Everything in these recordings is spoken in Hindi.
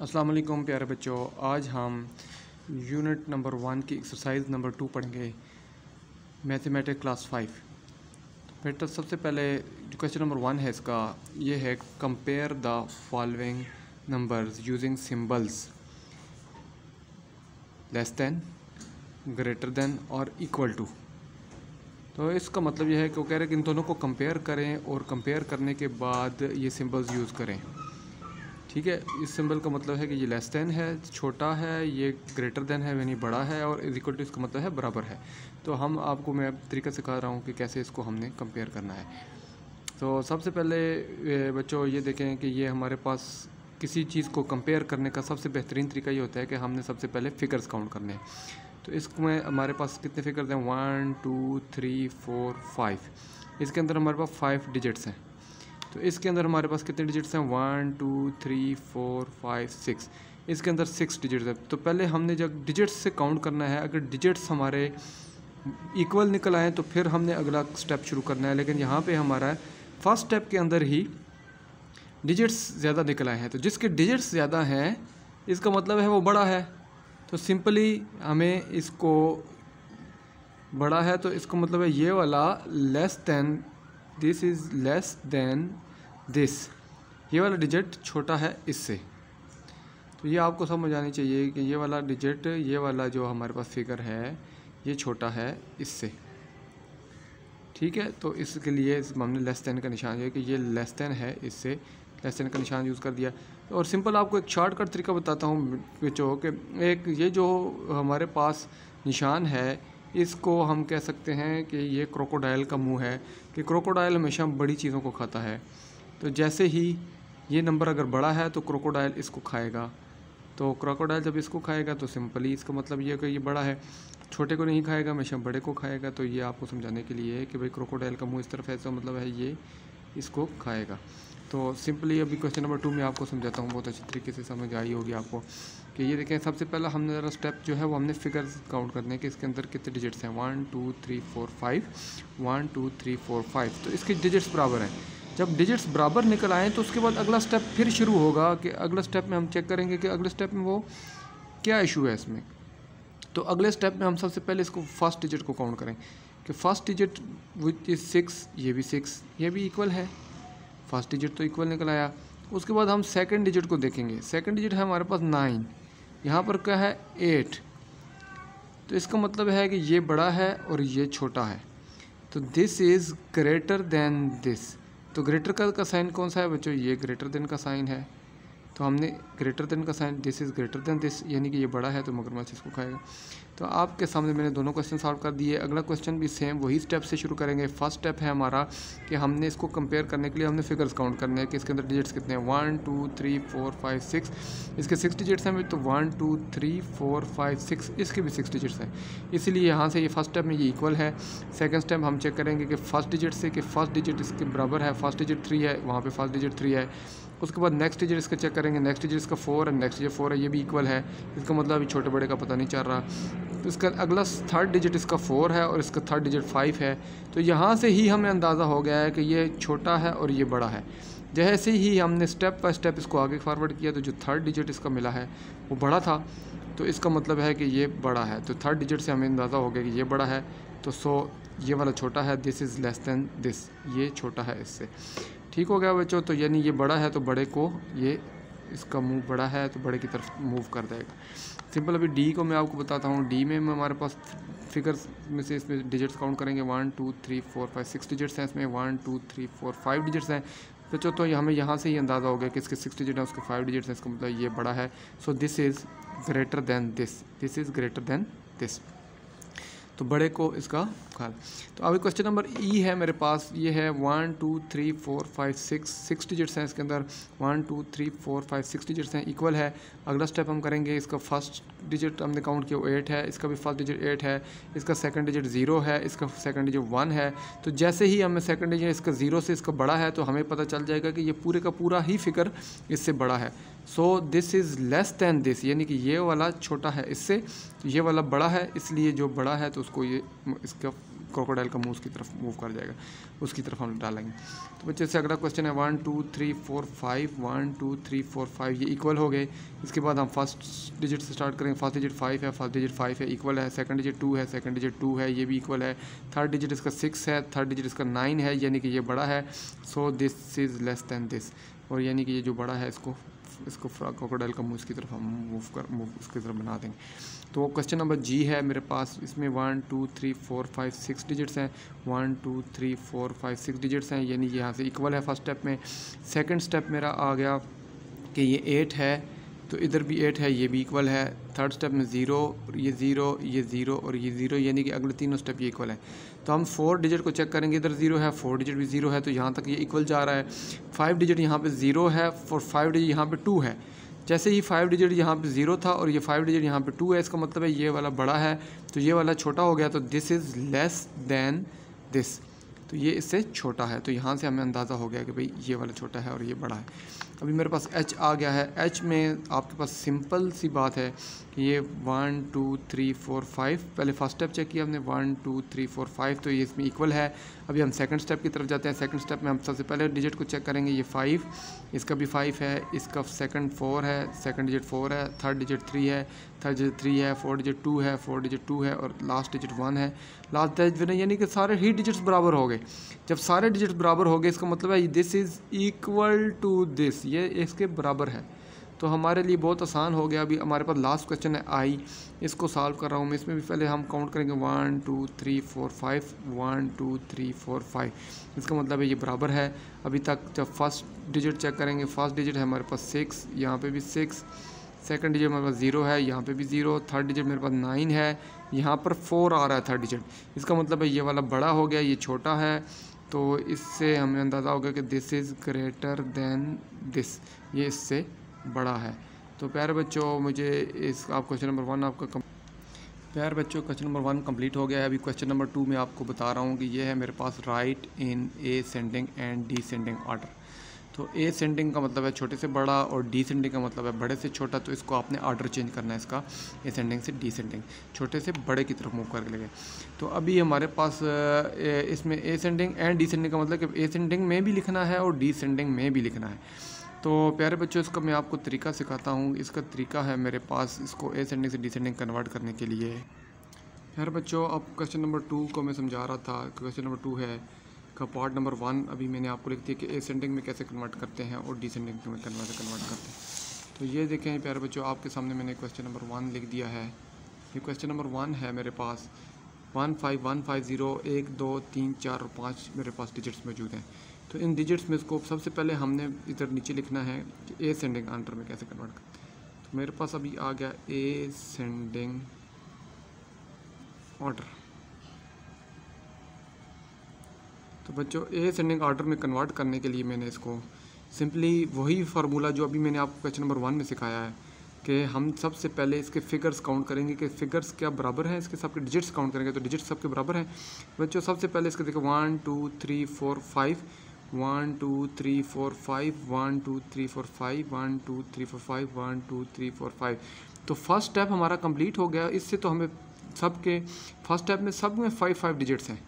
अस्सलाम वालेकुम प्यारे बच्चों, आज हम यूनिट नंबर 1 की एक्सरसाइज नंबर 2 पढ़ेंगे, मैथमेटिक्स क्लास 5। बेटा सबसे पहले जो क्वेश्चन नंबर 1 है इसका ये है, compare the following numbers using symbols less than, greater than और इक्वल टू। तो इसका मतलब ये है कि वो कह रहे हैं कि इन दोनों को कंपेयर करें और कंपेयर करने के बाद ये सिंबल्स यूज़ करें। ठीक है, इस सिंबल का मतलब है कि ये लेस दैन है, छोटा है, ये ग्रेटर दैन है यानी बड़ा है, और इज इक्वल टू इसका मतलब है बराबर है। तो हम आपको मैं तरीका सिखा रहा हूँ कि कैसे इसको हमने कंपेयर करना है। तो सबसे पहले बच्चों ये देखें कि ये हमारे पास किसी चीज़ को कंपेयर करने का सबसे बेहतरीन तरीका ये होता है कि हमने सबसे पहले फ़िगर्स काउंट करने हैं। तो इसमें हमारे पास कितने फ़िगर्स हैं, 1 2 3 4 5। इसके अंदर हमारे पास 5 डिजिट्स हैं। तो इसके अंदर हमारे पास कितने डिजिट्स हैं, 1 2 3 4 5 6। इसके अंदर 6 डिजिट्स हैं। तो पहले हमने जब डिजिट्स से काउंट करना है, अगर डिजिट्स हमारे इक्वल निकल आए तो फिर हमने अगला स्टेप शुरू करना है। लेकिन यहाँ पे हमारा फर्स्ट स्टेप के अंदर ही डिजिट्स ज़्यादा निकल आए हैं, तो जिसके डिजिट्स ज़्यादा हैं इसका मतलब है वो बड़ा है। तो सिंपली हमें इसको बड़ा है, तो इसका मतलब है ये वाला less than, this is less than this, ये वाला डिजिट छोटा है इससे। तो ये आपको समझ आनी चाहिए कि ये वाला डिजिट, ये वाला जो हमारे पास फिगर है ये छोटा है इससे। ठीक है, तो इसके लिए हमने लेस दैन का निशान है कि ये लेस दैन है इससे, लेस दैन का निशान यूज़ कर दिया। और सिंपल आपको एक शॉर्टकट तरीका बताता हूँ बच्चों कि एक ये जो हमारे पास निशान है इसको हम कह सकते हैं कि ये क्रोकोडाइल का मुंह है, कि क्रोकोडाइल हमेशा बड़ी चीज़ों को खाता है। तो जैसे ही ये नंबर अगर बड़ा है तो क्रोकोडाइल इसको खाएगा, तो क्रोकोडाइल जब इसको खाएगा तो सिंपली इसका मतलब ये है कि ये बड़ा है, छोटे को नहीं खाएगा, हमेशा बड़े को खाएगा। तो ये आपको समझाने के लिए है कि भाई क्रोकोडाइल का मुंह इस तरफ है, इसका मतलब है ये इसको खाएगा। तो सिंपली अभी क्वेश्चन नंबर 2 में आपको समझाता हूँ, बहुत अच्छी तरीके से समझ आई होगी आपको कि ये देखें। सबसे पहला हमने ज़रा स्टेप जो है वो हमने फिगर्स काउंट करने के, इसके अंदर कितने डिजिट्स हैं, 1 2 3 4 5, 1 2 3 4 5। तो इसके डिजिट्स बराबर हैं। जब डिजिट्स बराबर निकल आएँ तो उसके बाद अगला स्टेप फिर शुरू होगा कि अगला स्टेप में हम चेक करेंगे कि अगले स्टेप में वो क्या इशू है इसमें। तो अगले स्टेप में हम सबसे पहले इसको फर्स्ट डिजिट को काउंट करें कि फर्स्ट डिजिट विच इज़ 6, ये भी 6, ये भी इक्वल है, फर्स्ट डिजिट तो इक्वल निकल आया। उसके बाद हम सेकंड डिजिट को देखेंगे, सेकंड डिजिट है हमारे पास 9, यहाँ पर क्या है 8। तो इसका मतलब है कि ये बड़ा है और ये छोटा है। तो this is greater than this. तो ग्रेटर का साइन कौन सा है बच्चों, ये ग्रेटर देन का साइन है। तो हमने ग्रेटर देन का sign, this is greater than this, यानी कि ये बड़ा है तो मगरमच्छ इसको खाएगा। तो आपके सामने मैंने दोनों क्वेश्चन सॉल्व कर दिए। अगला क्वेश्चन भी सेम वही स्टेप से शुरू करेंगे। फर्स्ट स्टेप है हमारा कि हमने इसको कंपेयर करने के लिए हमने फिगर्स काउंट करने हैं कि इसके अंदर डिजिट्स कितने हैं, 1 2 3 4 5 6। इसके 6 डिजिट्स हैं, तो 1 2 3 4 5 6, इसके भी 6 डिजिट्स हैं। इसीलिए यहाँ से ये फर्स्ट स्टेप में ये इक्वल है। सेकंड स्टेप हम चेक करेंगे कि फर्स्ट डिजिट से कि फर्स्ट डिजिट इसके बराबर है, फर्स्ट डिजिट 3 है, वहाँ पे फर्स्ट डिजिट 3 है। उसके बाद नेक्स्ट डिजिट इसका चेक करेंगे, नेक्स्ट डिजिट इसका 4 है, नेक्स्ट डिजिट 4 है, ये भी इक्वल है। इसका मतलब अभी छोटे बड़े का पता नहीं चल रहा। तो इसका अगला थर्ड डिजिट इसका 4 है और इसका थर्ड डिजिट 5 है। तो यहाँ से ही हमें अंदाज़ा हो गया है कि ये छोटा है और ये बड़ा है। जैसे ही हमने स्टेप बाय स्टेप इसको आगे फॉरवर्ड किया तो जो थर्ड डिजिट इसका मिला है वो बड़ा था, तो इसका मतलब है कि ये बड़ा है। तो थर्ड डिजिट से हमें अंदाज़ा हो गया कि ये बड़ा है, तो ये वाला छोटा है, this is less than this, ये छोटा है इससे। ठीक हो गया बच्चों। तो यानी ये बड़ा है तो बड़े को, ये इसका मुंह बड़ा है तो बड़े की तरफ मूव कर देगा। सिंपल अभी डी को मैं आपको बताता हूँ। डी में हमारे पास फिगर्स में से इसमें डिजिट्स काउंट करेंगे, 1 2 3 4 5 6 डिजिट्स हैं इसमें, 1 2 3 4 5 डिजिट्स हैं बच्चों। तो हमें यहाँ से ही अंदाज़ा हो गया कि इसके 6 डिजिट हैं, उसके 5 डिजिट्स हैं, इसका मतलब ये बड़ा है। So this is greater than this, this is greater than this, तो बड़े को इसका खाल। तो अभी क्वेश्चन नंबर ई है मेरे पास, ये है 1 2 3 4 5 6 डिजिट्स हैं इसके अंदर, 1 2 3 4 5 6 डिजिट्स हैं, इक्वल है। अगला स्टेप हम करेंगे, इसका फर्स्ट डिजिट हमने काउंट किया 8 है, इसका भी फर्स्ट डिजिट 8 है, इसका सेकंड डिजिट 0 है, इसका सेकंड डिजिट 1 है। तो जैसे ही हमें सेकंड डिजिट इसका 0 से इसका बड़ा है तो हमें पता चल जाएगा कि ये पूरे का पूरा ही फिगर इससे बड़ा है। So this is less than this, यानी कि ये वाला छोटा है इससे, तो ये वाला बड़ा है, इसलिए जो बड़ा है तो उसको ये इसका क्रोकोडाइल का मुंह उसकी तरफ मूव कर जाएगा, उसकी तरफ हम डालेंगे। तो बच्चे से अगला क्वेश्चन है 1 2 3 4 5, 1 2 3 4 5 ये इक्वल हो गए। इसके बाद हम फर्स्ट डिजिट से स्टार्ट करेंगे। फर्स्ट डिजिट 5 है, फर्स्ट डिजिट 5 है, इक्वल है। सेकंड डिजिट 2 है, सेकंड डिजिट 2 है, ये भी इक्वल है। थर्ड डिजिट इसका 6 है, थर्ड डिजिट इसका 9 है, यानी कि ये बड़ा है। So this is less than this, और यानी कि ये जो बड़ा है इसको क्रोकोडाइल का मुंह इसकी तरफ हम मूव उसकी तरफ बना देंगे। तो क्वेश्चन नंबर जी है मेरे पास, इसमें 1 2 3 4 5 6 डिजिट्स हैं। 1 2 3 4 5 6 डिजिट्स हैं, यानी यहाँ से इक्वल है फर्स्ट स्टेप में। सेकंड स्टेप मेरा आ गया कि ये 8 है, तो इधर भी 8 है, ये भी इक्वल है। थर्ड स्टेप में 0, ये 0, ये 0 और ये 0, यानी कि अगले तीनों स्टेप ये इक्वल है। तो हम 4 डिजिट को चेक करेंगे, इधर 0 है, 4 डिजिट भी 0 है, तो यहाँ तक ये इक्वल जा रहा है। 5 डिजिट यहाँ पे 0 है और 5 डिजिट यहाँ पे 2 है। जैसे ही 5 डिजिट यहाँ पे 0 था और ये 5 डिजिट यहाँ पे 2 है, इसका मतलब है ये वाला बड़ा है, तो ये वाला छोटा हो गया, तो this is less than this, तो ये इससे छोटा है। तो यहाँ से हमें अंदाज़ा हो गया कि भाई ये वाला छोटा है और ये बड़ा है। अभी मेरे पास h आ गया है। h में आपके पास सिंपल सी बात है कि ये 1 2 3 4 5, पहले फर्स्ट स्टेप चेक किया हमने 1 2 3 4 5, तो ये इसमें इक्वल है। अभी हम सेकंड स्टेप की तरफ जाते हैं। सेकंड स्टेप में हम सबसे पहले डिजिट को चेक करेंगे, ये 5, इसका भी 5 है, इसका सेकंड 4 है, सेकंड डिजिट 4 है, थर्ड डिजिट 3 है, थर्ड डिजिट 3 है, फोर्थ डिजिट 2 है, फोर्थ डिजिट 2 है और लास्ट डिजिट 1 है। लास्ट डिजिट यानी कि सारे ही डिजिट्स बराबर हो गए। जब सारे डिजिट्स बराबर हो गए इसका मतलब है this is equal to this, ये इसके बराबर है। तो हमारे लिए बहुत आसान हो गया। अभी हमारे पास लास्ट क्वेश्चन है आई, इसको सॉल्व कर रहा हूँ मैं। इसमें भी पहले हम काउंट करेंगे 1 2 3 4 5, 1 2 3 4 5, इसका मतलब है ये बराबर है। अभी तक जब फर्स्ट डिजिट चेक करेंगे, फर्स्ट डिजिट है हमारे पास 6, यहाँ पे भी 6, सेकंड डिजिट हमारे पास 0 है, यहाँ पे भी 0, थर्ड डिजिट मेरे पास 9 है, यहाँ पर 4 आ रहा है थर्ड डिजिट, इसका मतलब है ये वाला बड़ा हो गया, ये छोटा है। तो इससे हमें अंदाज़ा हो गया कि this is greater than this, ये इससे बड़ा है। तो प्यारे बच्चों मुझे इस आप क्वेश्चन नंबर 1 आपका प्यारे बच्चों क्वेश्चन नंबर 1 कंप्लीट हो गया है। अभी क्वेश्चन नंबर 2 में आपको बता रहा हूँ कि ये है मेरे पास right in ascending and descending order. तो असेंडिंग का मतलब है छोटे से बड़ा और डिसेंडिंग का मतलब है बड़े से छोटा, तो इसको आपने ऑर्डर चेंज करना है इसका, असेंडिंग से डिसेंडिंग, छोटे से बड़े की तरफ मूव करके लगे। तो अभी हमारे पास इसमें असेंडिंग एंड डिसेंडिंग का मतलब कि असेंडिंग में भी लिखना है और डिसेंडिंग में भी लिखना है। तो प्यारे बच्चों इसका मैं आपको तरीका सिखाता हूँ। इसका तरीका है मेरे पास इसको असेंडिंग से डिसेंडिंग कन्वर्ट करने के लिए। प्यारे बच्चों अब क्वेश्चन नंबर 2 को मैं समझा रहा था। क्वेश्चन नंबर 2 है का पार्ट नंबर 1 अभी मैंने आपको लिख दिया कि असेंडिंग में कैसे कन्वर्ट करते हैं और डिसेंडिंग में कन्वर्ट करते हैं। तो ये देखें प्यारे बच्चों, आपके सामने मैंने क्वेश्चन नंबर 1 लिख दिया है। ये क्वेश्चन नंबर 1 है मेरे पास 1 5 1 5 0 1 2 3 4 और 5 मेरे पास डिजिट्स मौजूद हैं। तो इन डिजिट्स में इसको सबसे पहले हमने इधर नीचे लिखना है कि असेंडिंग ऑर्डर में कैसे कन्वर्ट करते हैं। तो मेरे पास अभी आ गया असेंडिंग ऑर्डर। तो बच्चों असेंडिंग ऑर्डर में कन्वर्ट करने के लिए मैंने इसको सिंपली वही फार्मूला जो अभी मैंने आपको क्वेश्चन नंबर 1 में सिखाया है कि हम सबसे पहले इसके फिगर्स काउंट करेंगे कि फिगर्स क्या बराबर हैं, इसके सबके डिजिट्स काउंट करेंगे तो डिजिट्स सबके बराबर हैं। बच्चों सबसे पहले इसके देखो 1 2 3 4 5, 1 2 3 4 5, 1 2 3 4 5, 1 2 3 4 5, 1 2 3 4 5। तो फर्स्ट स्टेप हमारा कंप्लीट हो गया। इससे तो हमें सबके फर्स्ट स्टेप में सब में 5 डिजिट्स हैं,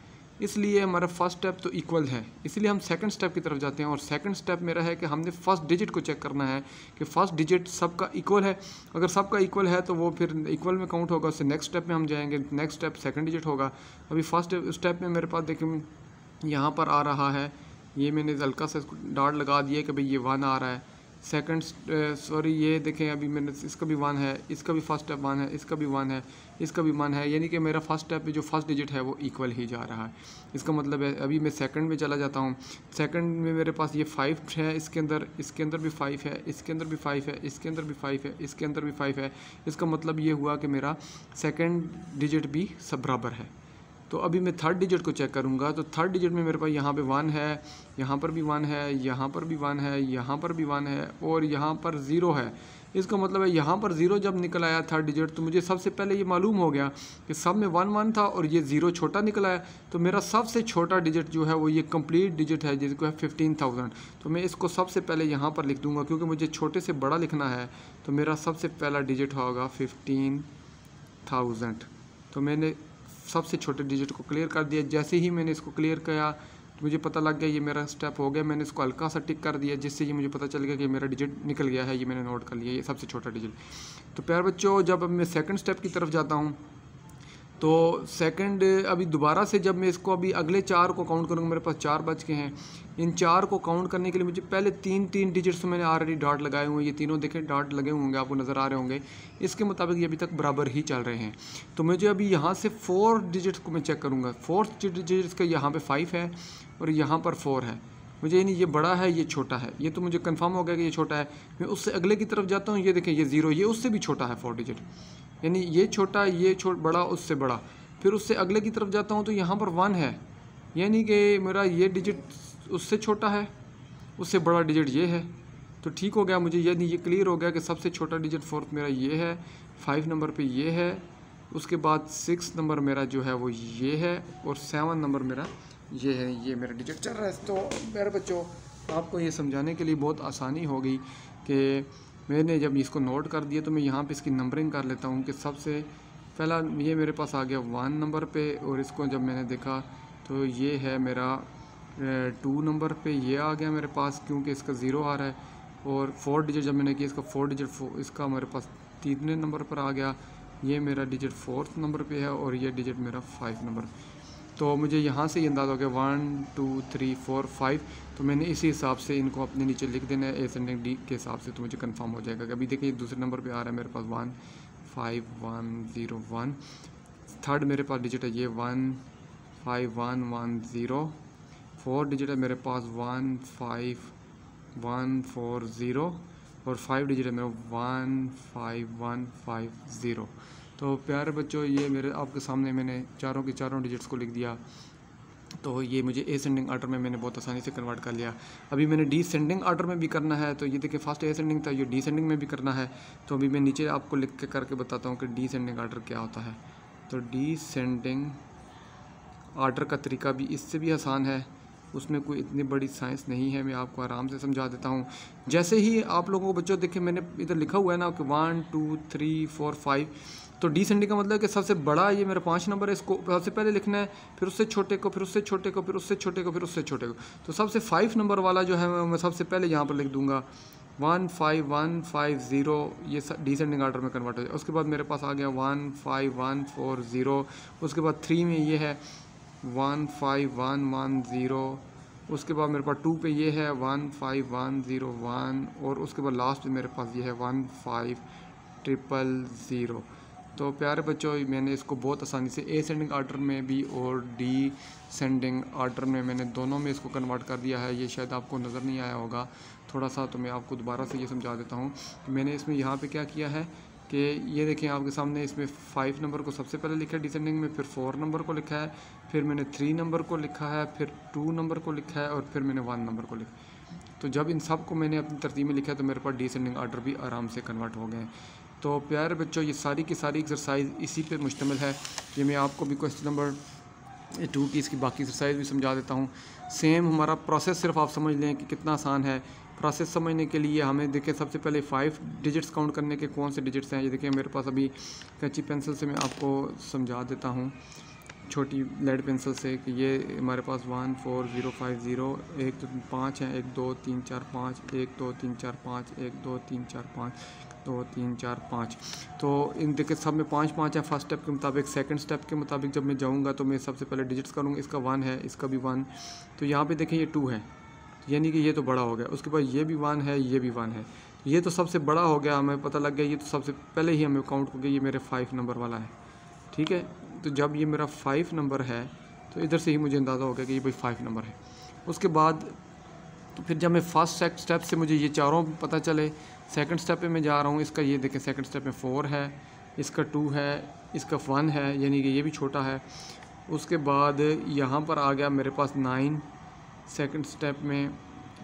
इसलिए हमारा फर्स्ट स्टेप तो इक्वल है। इसलिए हम सेकंड स्टेप की तरफ जाते हैं और सेकंड स्टेप मेरा है कि हमने फर्स्ट डिजिट को चेक करना है कि फर्स्ट डिजिट सबका इक्वल है। अगर सबका इक्वल है तो वो फिर इक्वल में काउंट होगा। उससे नेक्स्ट स्टेप में हम जाएंगे, नेक्स्ट स्टेप सेकंड डिजिट होगा। अभी फर्स्ट स्टेप में मेरे पास देखिए यहाँ पर आ रहा है, ये मैंने हल्का सा डॉट लगा दिया कि भाई ये 1 आ रहा है। सेकंड सॉरी ये देखें अभी मैंने इसका भी 1 है, इसका भी फर्स्ट स्टेप 1 है, इसका भी 1 है, इसका भी 1 है, यानी कि मेरा फर्स्ट स्टेप में जो फर्स्ट डिजिट है वो इक्वल ही जा रहा है। इसका मतलब है अभी मैं सेकंड में चला जाता हूँ। सेकंड में मेरे पास ये 5 है, इसके अंदर भी 5 है, इसके अंदर भी 5 है, इसके अंदर भी 5 है, इसके अंदर भी 5 है। इसका मतलब ये हुआ कि मेरा सेकंड डिजिट भी सब बराबर है। तो अभी मैं थर्ड डिजिट को चेक करूँगा तो थर्ड डिजिट में मेरे पास यहाँ पे 1 है, यहाँ पर भी 1 है, यहाँ पर भी 1 है, यहाँ पर भी 1 है और यहाँ पर 0 है। इसका मतलब है यहाँ पर 0 जब निकल आया थर्ड डिजिट तो मुझे सबसे पहले ये मालूम हो गया कि सब में 1 1 था और ये 0 छोटा निकल आया। तो मेरा सबसे छोटा डिजिट जो है वो ये कंप्लीट डिजिट है जिसको है 15,000। तो मैं इसको सबसे पहले यहाँ पर लिख दूँगा क्योंकि मुझे छोटे से बड़ा लिखना है। तो मेरा सबसे पहला डिजिट होगा 15,000। तो मैंने सबसे छोटे डिजिट को क्लियर कर दिया। जैसे ही मैंने इसको क्लियर किया तो मुझे पता लग गया ये मेरा स्टेप हो गया। मैंने इसको हल्का सा टिक कर दिया जिससे ये मुझे पता चल गया कि मेरा डिजिट निकल गया है, ये मैंने नोट कर लिया, ये सबसे छोटा डिजिट। तो प्यारे बच्चों, जब अब मैं सेकंड स्टेप की तरफ जाता हूँ तो सेकंड अभी दोबारा से जब मैं इसको अभी अगले 4 को काउंट करूँगा, मेरे पास 4 बच के हैं। इन 4 को काउंट करने के लिए मुझे पहले 3 डिजिट्स मैंने ऑलरेडी डॉट लगाए हुए हैं। ये तीनों देखें डॉट लगे होंगे, आपको नज़र आ रहे होंगे। इसके मुताबिक ये अभी तक बराबर ही चल रहे हैं। तो मुझे अभी यहाँ से 4 डिजिट्स को मैं चेक करूँगा। 4th डिजिट्स का यहाँ पर 5 है और यहाँ पर 4 है। मुझे यानी ये बड़ा है, ये छोटा है, ये तो मुझे कंफर्म हो गया कि ये छोटा है। मैं उससे अगले की तरफ जाता हूँ, ये देखें ये 0, ये उससे भी छोटा है 4 डिजिट, यानी ये छोटा, ये बड़ा, उससे बड़ा। फिर उससे अगले की तरफ जाता हूँ तो यहाँ पर 1 है, यानी कि मेरा ये डिजिट उससे छोटा है, उससे बड़ा डिजिट ये है। तो ठीक हो गया मुझे, यानी ये क्लियर हो गया कि सबसे छोटा डिजिट 4th मेरा ये है, 5 नंबर पे ये है, उसके बाद 6 नंबर मेरा जो है वो ये है और 7 नंबर मेरा ये है। ये मेरा डिजिट चल रहा है। तो मेरे बच्चों, आपको ये समझाने के लिए बहुत आसानी हो गई कि मैंने जब इसको नोट कर दिया तो मैं यहाँ पे इसकी नंबरिंग कर लेता हूँ कि सबसे पहला ये मेरे पास आ गया 1 नंबर पे, और इसको जब मैंने देखा तो ये है मेरा 2 नंबर पे ये आ गया मेरे पास, क्योंकि इसका 0 आ रहा है। और 4 डिजिट जब मैंने किया, इसका 4 डिजिट इसका मेरे पास 3 नंबर पर आ गया। ये मेरा डिजिट 4th नंबर पे है और ये डिजिट मेरा 5 नंबर। तो मुझे यहाँ से ये अंदाज़ा हो गया 1 2 3 4 5। तो मैंने इसी हिसाब से इनको अपने नीचे लिख देना है असेंडिंग डी के हिसाब से, तो मुझे कंफर्म हो जाएगा। अभी देखिए दूसरे नंबर पे आ रहा है मेरे पास 1 5 1 0 1। थर्ड मेरे पास डिजिट है ये 1 5 1 1 0। 4 डिजिट है मेरे पास 1 5 1 4 0 और 5 डिजिट है मेरा 1 5 1 5 0। तो प्यारे बच्चों, ये मेरे आपके सामने मैंने चारों के चारों डिजिट्स को लिख दिया। तो ये मुझे असेंडिंग ऑर्डर में मैंने बहुत आसानी से कन्वर्ट कर लिया। अभी मैंने डिसेंडिंग ऑर्डर में भी करना है, तो ये देखिए फर्स्ट असेंडिंग था, ये डिसेंडिंग में भी करना है। तो अभी मैं नीचे आपको लिख के करके बताता हूँ कि डिसेंडिंग ऑर्डर क्या होता है। तो डिसेंडिंग ऑर्डर का तरीका भी इससे भी आसान है, उसमें कोई इतनी बड़ी साइंस नहीं है, मैं आपको आराम से समझा देता हूँ। जैसे ही आप लोगों को बच्चों देखिए मैंने इधर लिखा हुआ है ना कि 1 2 3 4 5। तो डिसेंडिंग का मतलब कि सबसे बड़ा ये मेरा 5 नंबर है, इसको सबसे पहले लिखना है, फिर उससे छोटे को, फिर उससे छोटे को, फिर उससे छोटे को, फिर उससे छोटे को। तो सबसे 5 नंबर वाला जो है मैं सबसे पहले यहाँ पर लिख दूंगा 1 5 1 5 0। ये डिसेंडिंग ऑर्डर में कन्वर्ट हो जाए। उसके बाद मेरे पास आ गया 1 5 1 4 0। उसके बाद 3 में ये है 1 5 1 1 0। उसके बाद मेरे पास 2 पे ये है 1 5 1 0 1। और उसके बाद लास्ट में मेरे पास ये है 1 5 0 0। तो प्यारे बच्चों, मैंने इसको बहुत आसानी से असेंडिंग ऑर्डर में भी और डिसेंडिंग ऑर्डर में मैंने दोनों में इसको कन्वर्ट कर दिया है। ये शायद आपको नज़र नहीं आया होगा थोड़ा सा, तो मैं आपको दोबारा से ये समझा देता हूँ कि मैंने इसमें यहाँ पे क्या किया है कि ये देखें आपके सामने, इसमें 5 नंबर को सबसे पहले लिखा है डिसेंडिंग में, फिर 4 नंबर को लिखा है, फिर मैंने 3 नंबर को लिखा है, फिर 2 नंबर को लिखा है और फिर मैंने 1 नंबर को लिखा। तो जब इन सब को मैंने अपनी तरतीब में लिखा है तो मेरे पास डिसेंडिंग ऑर्डर भी आराम से कन्वर्ट हो गए। तो प्यारे बच्चों, ये सारी की सारी एक्सरसाइज इसी पे मुश्तमिल है। ये मैं आपको भी क्वेश्चन नंबर 2 की इसकी बाकी एक्सरसाइज भी समझा देता हूँ। सेम हमारा प्रोसेस सिर्फ आप समझ लें कि कितना आसान है। प्रोसेस समझने के लिए हमें देखें सबसे पहले 5 डिजिट्स काउंट करने के कौन से डिजिट्स हैं। ये देखिए मेरे पास अभी कैंची पेंसिल से मैं आपको समझा देता हूँ, छोटी लेड पेंसिल से, कि ये हमारे पास 1 4 0 5 0 1 2 5 हैं, 1 2 3 4 5 1 2 3 4 5 1 2 3 4 5 2 3 4 5। तो इन देखिए सब में 5 5 है फर्स्ट स्टेप के मुताबिक। सेकंड स्टेप के मुताबिक जब मैं जाऊंगा तो मैं सबसे पहले डिजिट्स करूँगा। इसका 1 है, इसका भी 1। तो यहाँ पे देखें ये 2 है, यानी कि ये तो बड़ा हो गया। उसके बाद ये भी 1 है, ये भी 1 है, ये तो सबसे बड़ा हो गया, हमें पता लग गया। ये तो सबसे पहले ही हमें काउंट हो गया, ये मेरे 5 नंबर वाला है, ठीक है। तो जब ये मेरा 5 नंबर है तो इधर से ही मुझे अंदाज़ा हो गया कि ये भाई 5 नंबर है। उसके बाद फिर जब मैं फर्स्ट स्टेप से मुझे ये चारों पता चले, सेकंड स्टेप पे मैं जा रहा हूँ। इसका ये देखें सेकंड स्टेप में 4 है, इसका 2 है, इसका 1 है, यानी कि ये भी छोटा है। उसके बाद यहाँ पर आ गया मेरे पास 9 सेकंड स्टेप में,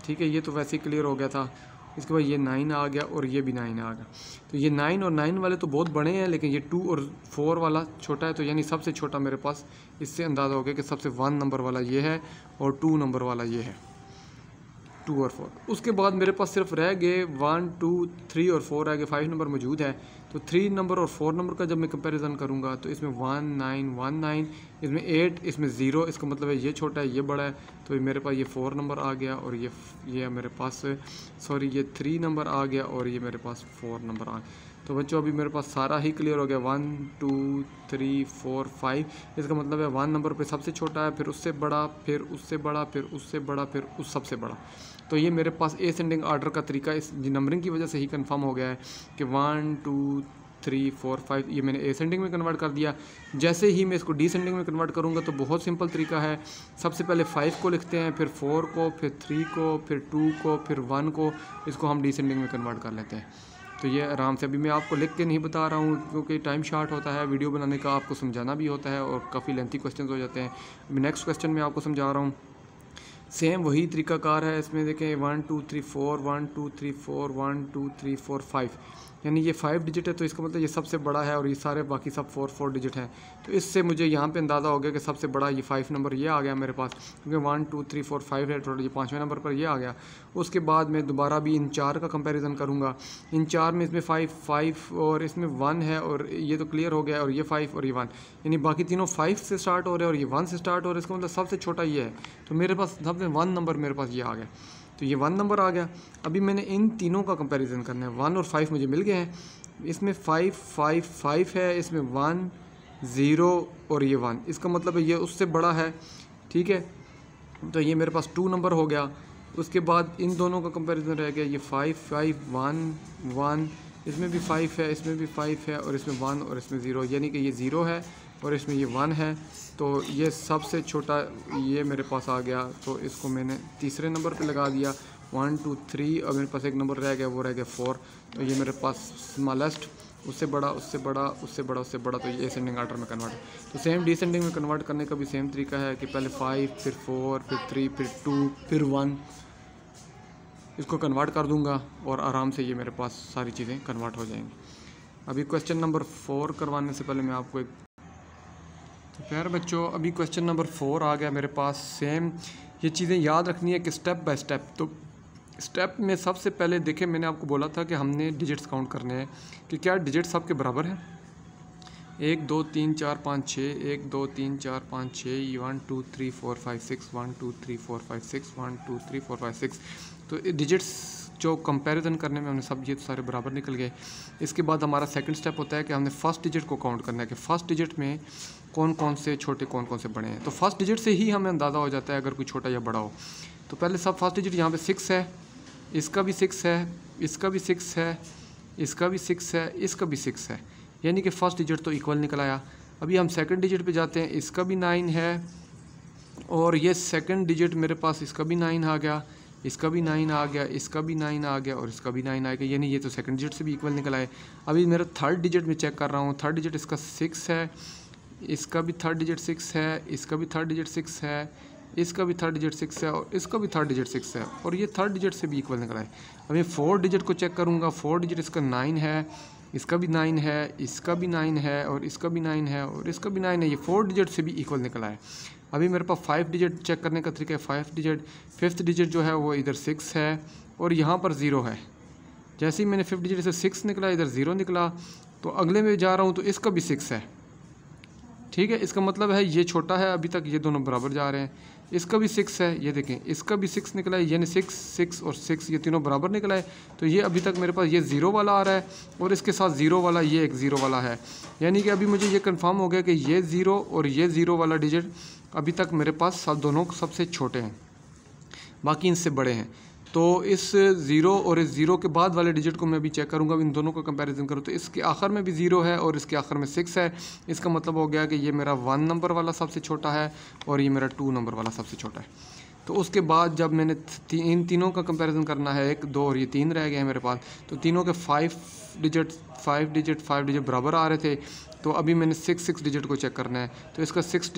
ठीक है। ये तो वैसे ही क्लियर हो गया था। इसके बाद ये 9 आ गया और ये भी 9 आ गया। तो ये 9 और 9 वाले तो बहुत बड़े हैं, लेकिन ये 2 और 4 वाला छोटा है। तो यानी सबसे छोटा मेरे पास, इससे अंदाज़ा हो गया कि सबसे 1 नंबर वाला ये है और 2 नंबर वाला ये है। 2 और 4। उसके बाद मेरे पास सिर्फ रह गए 1 2 3 और 4 रह गए, 5 नंबर मौजूद है। तो 3 नंबर और 4 नंबर का जब मैं कंपैरिजन करूँगा तो इसमें 1 9 1 9, इसमें 8, इसमें 0, इसका मतलब है ये छोटा है ये बड़ा है। तो मेरे पास ये 4 नंबर आ गया और ये मेरे पास सॉरी ये 3 नंबर आ गया और ये मेरे पास 4 नंबर आ गया। तो बच्चों अभी मेरे पास सारा ही क्लियर हो गया। 1 2 3 4 5, इसका मतलब है 1 नंबर पे सबसे छोटा है, फिर उससे बड़ा, फिर उससे बड़ा, फिर उससे बड़ा, फिर उस सबसे बड़ा। तो ये मेरे पास एसेंडिंग आर्डर का तरीका इस नंबरिंग की वजह से ही कंफर्म हो गया है कि 1 2 3 4 5 ये मैंने एसेंडिंग में कन्वर्ट कर दिया। जैसे ही मैं इसको डिसेंडिंग में कन्वर्ट करूँगा तो बहुत सिंपल तरीका है। सबसे पहले 5 को लिखते हैं, फिर 4 को, फिर 3 को, फिर 2 को, फिर 1 को, इसको हम डिसेंडिंग में कन्वर्ट कर लेते हैं। तो ये आराम से, अभी मैं आपको लिख के नहीं बता रहा हूँ क्योंकि टाइम शॉर्ट होता है, वीडियो बनाने का आपको समझाना भी होता है और काफ़ी लेंथी क्वेश्चन हो जाते हैं। अभी नेक्स्ट क्वेश्चन मैं आपको समझा रहा हूँ। सेम वही तरीकाकार है, इसमें देखें 1 2 3 4 1 2 3 4 1 2 3 4 5, यानी ये 5 डिजिट है। तो इसका मतलब ये सबसे बड़ा है और ये सारे बाकी सब 4 डिजिट हैं। तो इससे मुझे यहाँ पे अंदाज़ा हो गया कि सबसे बड़ा ये 5 नंबर ये आ गया मेरे पास, क्योंकि 1 2 3 4 5 है, टोटल ये 5वें नंबर पर ये आ गया। उसके बाद मैं दोबारा भी इन 4 का कंपैरिजन करूँगा। इन 4 में इसमें 5 और इसमें 1 है और ये तो क्लियर हो गया, और ये 5 और ये 1, यानी बाकी तीनों 5 से स्टार्ट हो रहे हैं और ये 1 से स्टार्ट हो रहे हैं। इसका मतलब सबसे छोटा ये है। तो मेरे पास सबसे 1 नंबर मेरे पास ये आ गया, तो ये 1 नंबर आ गया। अभी मैंने इन तीनों का कंपैरिजन करना है। 1 और 5 मुझे मिल गए हैं। इसमें 5 5 5 है, इसमें 1 0 और ये 1, इसका मतलब है ये उससे बड़ा है, ठीक है। तो ये मेरे पास 2 नंबर हो गया। उसके बाद इन दोनों का कंपैरिजन रह गया, ये 5 5 1 1, इसमें भी 5 है, इसमें भी 5 है, और इसमें 1 और इसमें 0, यानी कि ये 0 है और इसमें ये 1 है। तो ये सबसे छोटा ये मेरे पास आ गया। तो इसको मैंने तीसरे नंबर पे लगा दिया, 1 2 3, और मेरे पास एक नंबर रह गया, वो रह गया 4। तो ये मेरे पास स्मॉलेस्ट, उससे बड़ा, उससे बड़ा, उससे बड़ा, उससे बड़ा। तो ये असेंडिंग आर्डर में कन्वर्ट। तो सेम डिसेंडिंग में कन्वर्ट करने का भी सेम तरीका है कि पहले 5 फिर 4 फिर 3 फिर 2 फिर 1, इसको कन्वर्ट कर दूंगा और आराम से ये मेरे पास सारी चीज़ें कन्वर्ट हो जाएंगी। अभी क्वेश्चन नंबर 4 करवाने से पहले मैं आपको एक, तो प्यारे बच्चों अभी क्वेश्चन नंबर 4 आ गया मेरे पास। सेम ये चीज़ें याद रखनी है कि स्टेप बाय स्टेप। तो स्टेप में सबसे पहले देखें, मैंने आपको बोला था कि हमने डिजिट्स काउंट करने हैं कि क्या डिजिट्स सबके बराबर हैं। 1 2 3 4 5 6, 1 2 3 4 5 6, 1 2 3 4 5 6, 1 2 3 4 5 6, 1 2 3 4 5 6। तो डिजिट्स जो कंपैरिजन करने में हमने सब ये सारे बराबर निकल गए। इसके बाद हमारा सेकंड स्टेप होता है कि हमने फर्स्ट डिजिट को काउंट करना है कि फर्स्ट डिजिट में कौन कौन से छोटे कौन कौन से बड़े हैं। तो फर्स्ट डिजिट से ही हमें अंदाज़ा हो जाता है अगर कोई छोटा या बड़ा हो। तो पहले सब फर्स्ट डिजिट यहाँ पे 6 है, इसका भी 6 है, इसका भी 6 है, इसका भी 6 है, इसका भी 6 है, यानी कि फर्स्ट डिजिट तो इक्वल निकल आया। अभी हम सेकंड डिजिट पे जाते हैं, इसका भी 9 है और ये सेकंड डिजिट मेरे पास इसका भी 9 आ गया, इसका भी 9 आ गया, इसका भी 9 आ गया और इसका भी 9 आ गया, यानी ये तो सेकंड डिजिट से भी इक्वल निकल आए। अभी मेरा थर्ड डिजिट में चेक कर रहा हूँ, थर्ड डिजिट इसका 6 है, इसका भी थर्ड डिजिट 6 है, इसका भी थर्ड डिजिट 6 है, इसका भी थर्ड डिजिट 6 है और इसका भी थर्ड डिजिट 6 है और ये थर्ड डिजिट से भी इक्वल निकल आए। अभी फोर्थ डिजिट को चेक करूँगा, फोर्थ डिजिट इसका 9 है, इसका भी 9 है, इसका भी 9 है और इसका भी 9 है और इसका भी 9 है, ये फोर्थ डिजिट से भी इक्वल निकल आए। अभी मेरे पास 5 डिजिट चेक करने का तरीका है, 5 डिजिट, फिफ्थ डिजिट जो है वो इधर 6 है और यहाँ पर 0 है। जैसे ही मैंने फिफ्थ डिजिट से 6 निकला, इधर 0 निकला, तो अगले में जा रहा हूँ तो इसका भी 6 है, ठीक है। इसका मतलब है ये छोटा है, अभी तक ये दोनों बराबर जा रहे हैं। इसका भी 6 है, ये देखें इसका भी 6 निकला है, यानी 6 6 और 6 ये तीनों बराबर निकला है। तो ये अभी तक मेरे पास ये 0 वाला आ रहा है और इसके साथ 0 वाला, ये एक 0 वाला है, यानी कि अभी मुझे ये कंफर्म हो गया कि ये 0 और ये 0 वाला डिजिट अभी तक मेरे पास सब दोनों सबसे छोटे हैं, बाकी इनसे बड़े हैं। तो इस 0 और इस 0 के बाद वाले डिजिट को मैं अभी चेक करूंगा, इन दोनों का कंपैरिजन करूँ तो इसके आखिर में भी 0 है और इसके आखिर में 6 है। इसका मतलब हो गया कि ये मेरा 1 नंबर वाला सबसे छोटा है और ये मेरा 2 नंबर वाला सबसे छोटा है। तो उसके बाद जब मैंने इन तीनों का कंपैरिजन करना है, 1 2 और ये 3 रह गए हैं मेरे पास, तो तीनों के 5 डिजिट बराबर आ रहे थे। तो अभी मैंने 6 डिजिट को चेक करना है, तो इसका 6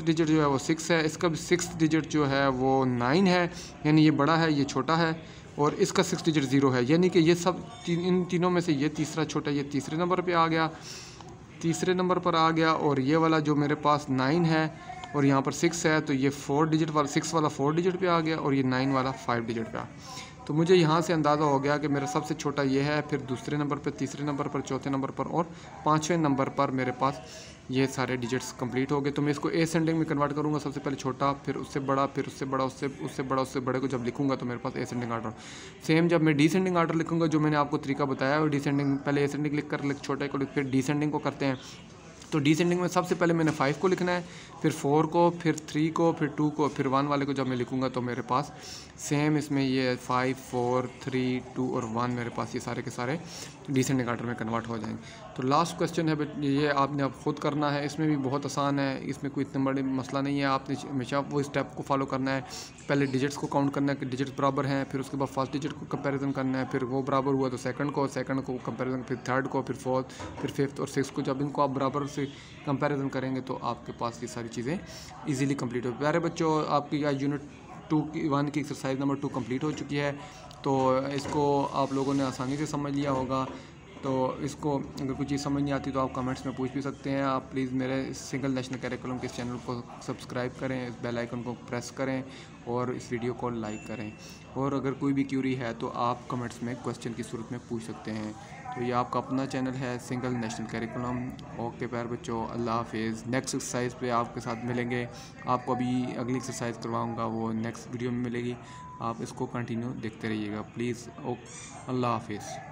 डिजिट जो है वो 6 है, इसका भी 6 डिजिट जो है वो 9 है, यानी ये बड़ा है ये छोटा है, और इसका 6 डिजिट 0 है, यानी कि ये सब इन तीनों में से ये तीसरा छोटा, ये तीसरे नंबर पे आ गया, तीसरे नंबर पर आ गया। और ये वाला जो मेरे पास 9 है और यहाँ पर 6 है तो ये 4 डिजिट वाला 6 वाला 4 डिजिट पे आ गया और ये 9 वाला 5 डिजिट पे आ। तो मुझे यहाँ से अंदाज़ा हो गया कि मेरा सबसे छोटा ये है, फिर दूसरे नंबर पर, तीसरे नंबर पर, चौथे नंबर पर और पाँचवें नंबर पर मेरे पास ये सारे डिजिट्स कंप्लीट हो गए। तो मैं इसको एसेंडिंग में कन्वर्ट करूँगा, सबसे पहले छोटा, फिर उससे बड़ा, फिर उससे बड़ा, उससे बड़ा, उससे बड़े को जब लिखूँगा तो मेरे पास एसेंडिंग आर्डर। सेम जब मैं डिसेंडिंग आर्डर लिखूँगा, जो मैंने आपको तरीका बताया है, डिसेंडिंग पहले एसेंडिंग लिख कर छोटे को फिर डिसेंडिंग को करते हैं। तो डिसेंडिंग में सबसे पहले मैंने 5 को लिखना है, फिर 4 को, फिर 3 को, फिर 2 को, फिर 1 वाले को जब मैं लिखूँगा तो मेरे पास सेम इसमें ये 5, 4, 3, 2 और 1 मेरे पास ये सारे के सारे डिसेंडिंग आर्डर में कन्वर्ट हो जाएंगे। तो लास्ट क्वेश्चन है ये आपने अब खुद करना है, इसमें भी बहुत आसान है, इसमें कोई इतना बड़ा मसला नहीं है। आपने हमेशा वो स्टेप को फॉलो करना है, पहले डिजिट्स को काउंट करना है कि डिजिट्स बराबर हैं, फिर उसके बाद फर्स्ट डिजिट को कंपैरिजन करना है, फिर वो बराबर हुआ तो सेकंड को कंपैरिजन, फिर थर्ड को, फिर फोर्थ, फिर फिफ्थ और सिक्स को। जब इनको आप बराबर से कंपैरिजन करेंगे तो आपके पास ये सारी चीज़ें इजीली कंप्लीट हो। प्यारे बच्चों, आपकी यूनिट 1 की एक्सरसाइज नंबर 2 कंप्लीट हो चुकी है। तो इसको आप लोगों ने आसानी से समझ लिया होगा। तो इसको अगर कोई चीज़ समझ नहीं आती तो आप कमेंट्स में पूछ भी सकते हैं। आप प्लीज़ मेरे सिंगल नेशनल करिकुलम के इस चैनल को सब्सक्राइब करें, इस बेल आइकन को प्रेस करें और इस वीडियो को लाइक करें। और अगर कोई भी क्यूरी है तो आप कमेंट्स में क्वेश्चन की सूरत में पूछ सकते हैं। तो ये आपका अपना चैनल है सिंगल नेशनल करिकुलम। ओके प्यारे बच्चों, अल्लाह हाफिज़। नेक्स्ट एक्सरसाइज पे आपके साथ मिलेंगे। आपको अभी अगली एक्सरसाइज करवाऊँगा, वो नेक्स्ट वीडियो में मिलेगी। आप इसको कंटिन्यू देखते रहिएगा प्लीज़। ओके, अल्लाह हाफिज़।